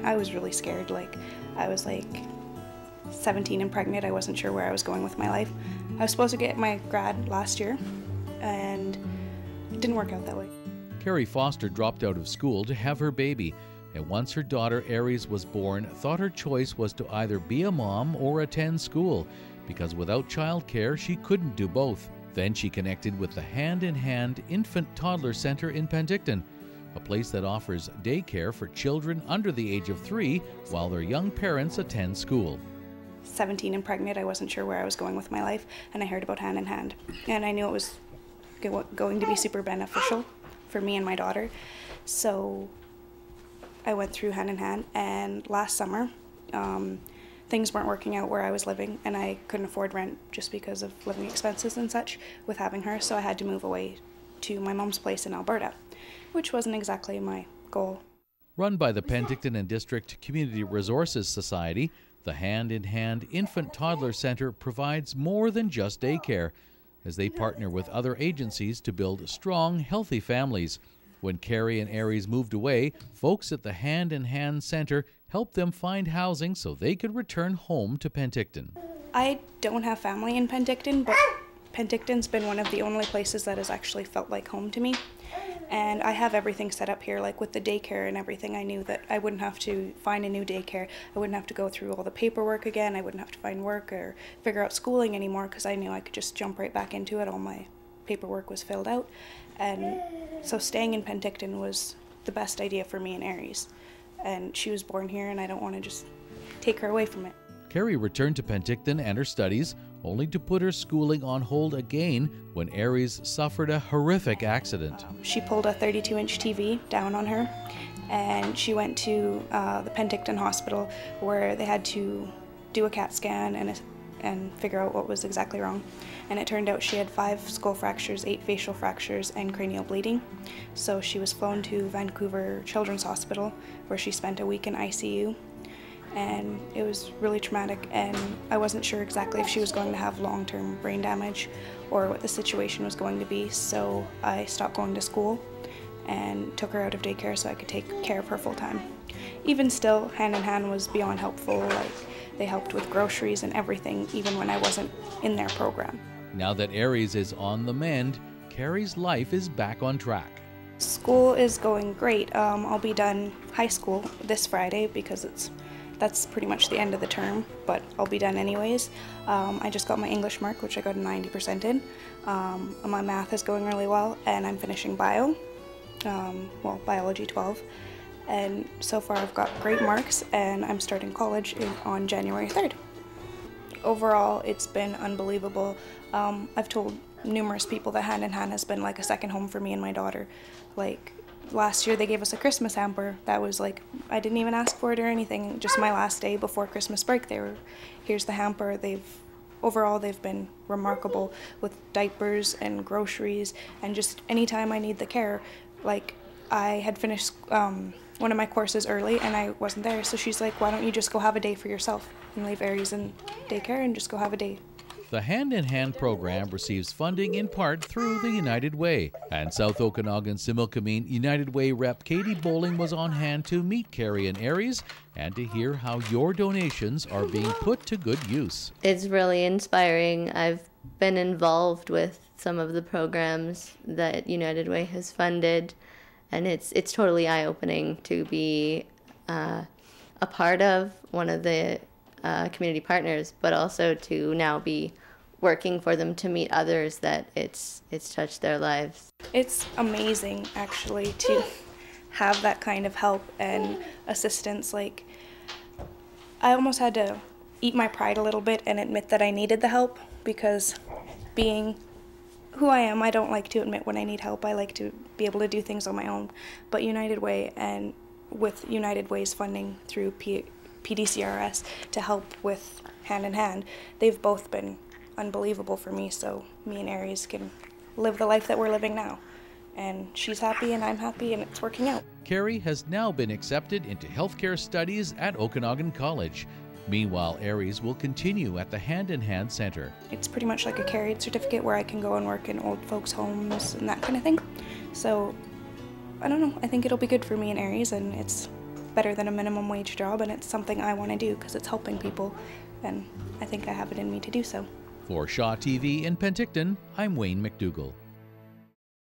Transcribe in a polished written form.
I was really scared. I was 17 and pregnant. I wasn't sure where I was going with my life. I was supposed to get my grad last year, and it didn't work out that way. Carrie Foster dropped out of school to have her baby, and once her daughter Aries was born, thought her choice was to either be a mom or attend school, because without childcare, she couldn't do both. Then she connected with the Hand in Hand Infant Toddler Center in Penticton, a place that offers daycare for children under the age of 3 while their young parents attend school. 17 and pregnant, I wasn't sure where I was going with my life, and I heard about Hand in Hand, and I knew it was going to be super beneficial for me and my daughter. So I went through Hand in Hand, and last summer things weren't working out where I was living, and I couldn't afford rent just because of living expenses and such with having her, so I had to move away to my mom's place in Alberta, which wasn't exactly my goal. Run by the Penticton and District Community Resources Society, the Hand in Hand Infant Toddler Center provides more than just daycare, as they partner with other agencies to build strong, healthy families. When Carrie and Aries moved away, folks at the Hand in Hand Center helped them find housing so they could return home to Penticton. I don't have family in Penticton, but Penticton's been one of the only places that has actually felt like home to me. And I have everything set up here, like with the daycare and everything. I knew that I wouldn't have to find a new daycare. I wouldn't have to go through all the paperwork again. I wouldn't have to find work or figure out schooling anymore, because I knew I could just jump right back into it. All my paperwork was filled out. And so staying in Penticton was the best idea for me and Aries. And she was born here, and I don't want to just take her away from it. Carrie returned to Penticton and her studies, only to put her schooling on hold again when Aries suffered a horrific accident. She pulled a 32-inch TV down on her, and she went to the Penticton Hospital, where they had to do a CAT scan and figure out what was exactly wrong. And it turned out she had 5 skull fractures, 8 facial fractures, and cranial bleeding. So she was flown to Vancouver Children's Hospital, where she spent a week in ICU. And it was really traumatic, and I wasn't sure exactly if she was going to have long-term brain damage or what the situation was going to be, so I stopped going to school and took her out of daycare so I could take care of her full-time. Even still, Hand in Hand was beyond helpful. They helped with groceries and everything, even when I wasn't in their program. Now that Aries is on the mend, Carrie's life is back on track. School is going great. I'll be done high school this Friday, because that's pretty much the end of the term, but I'll be done anyways. I just got my English mark, which I got a 90% in. My math is going really well, and I'm finishing bio, biology 12. And so far I've got great marks, and I'm starting college on January 3rd. Overall, it's been unbelievable. I've told numerous people that Hand in Hand has been like a second home for me and my daughter. Last year they gave us a Christmas hamper that was I didn't even ask for it or anything. Just my last day before Christmas break, here's the hamper. Overall they've been remarkable with diapers and groceries, and just anytime I need the care. I had finished one of my courses early and I wasn't there, so she's like, why don't you just go have a day for yourself and leave Aries in daycare and just go have a day. The Hand in Hand program receives funding in part through the United Way, and South Okanagan Similkameen United Way rep Katie Bowling was on hand to meet Carrie and Aries and to hear how your donations are being put to good use. It's really inspiring. I've been involved with some of the programs that United Way has funded, and it's totally eye-opening to be a part of one of the community partners, but also to now be working for them, to meet others that it's touched their lives. It's amazing, actually, to have that kind of help and assistance. I almost had to eat my pride a little bit and admit that I needed the help, because being who I am, I don't like to admit when I need help. I like to be able to do things on my own. But United Way, and with United Way's funding through PDCRS to help with Hand in Hand, they've both been unbelievable for me, so me and Aries can live the life that we're living now. And she's happy and I'm happy, and it's working out. Carrie has now been accepted into healthcare studies at Okanagan College. Meanwhile, Aries will continue at the Hand in Hand Center. It's pretty much like a carried certificate where I can go and work in old folks' homes and that kind of thing. So, I don't know, I think it'll be good for me and Aries, and it's better than a minimum wage job, and it's something I want to do because it's helping people, and I think I have it in me to do so. For Shaw TV in Penticton, I'm Wayne McDougall.